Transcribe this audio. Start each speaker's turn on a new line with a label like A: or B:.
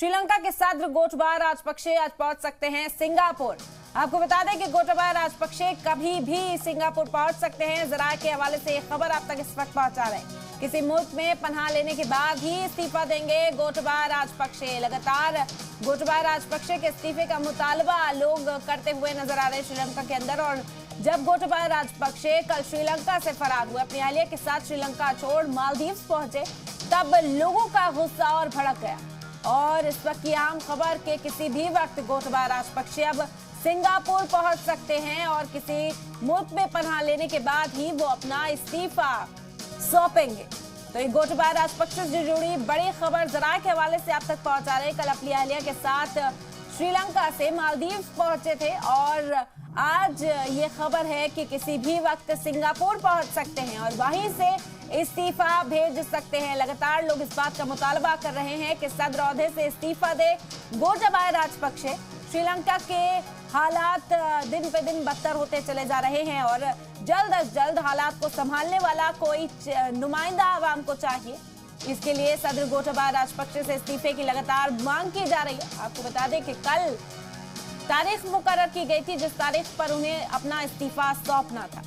A: श्रीलंका के सदर गोटबाया राजपक्षे आज पहुंच सकते हैं सिंगापुर। आपको बता दें कि गोटबाया राजपक्षे कभी भी सिंगापुर पहुंच सकते हैं। जराये के हवाले से ये खबर आप तक इस वक्त पहुंचा रहे हैं। किसी मुल्क में पनाह लेने के बाद ही इस्तीफा देंगे गोटबाया राजपक्षे। लगातार गोटबाया राजपक्षे के इस्तीफे का मुतालबा लोग करते हुए नजर आ रहे हैं श्रीलंका के अंदर। और जब गोटबाया राजपक्षे कल श्रीलंका से फरार हुए, अपनी अहलिया के साथ श्रीलंका छोड़ मालदीव्स पहुंचे, तब लोगों का गुस्सा और भड़क गया। और इस वक्त की अहम खबर के किसी भी वक्त गोटबाया राजपक्षे अब सिंगापुर पहुंच सकते हैं और किसी मुल्क में पनाह लेने के बाद ही वो अपना इस्तीफा सौंपेंगे। तो ये गोटबाया राजपक्षे से जुड़ी बड़ी खबर जराये के हवाले से आप तक पहुंचा रहे। कल अपनी अहलिया के साथ श्रीलंका से मालदीव्स पहुंचे थे और आज ये खबर है कि किसी भी वक्त सिंगापुर पहुंच सकते हैं और वहीं से इस्तीफा भेज सकते हैं। लगातार लोग इस बात का मुतालबा कर रहे हैं कि सदर ओहदे से इस्तीफा दे गोटबाया राजपक्षे। श्रीलंका के हालात दिन पे दिन बदतर होते चले जा रहे हैं और जल्द अज जल्द हालात को संभालने वाला कोई नुमाइंदा आवाम को चाहिए। इसके लिए सदर गोटबाया राजपक्षे से इस्तीफे की लगातार मांग की जा रही है। आपको बता दें कि कल तारीख मुकर्रर की गई थी जिस तारीख पर उन्हें अपना इस्तीफा सौंपना था।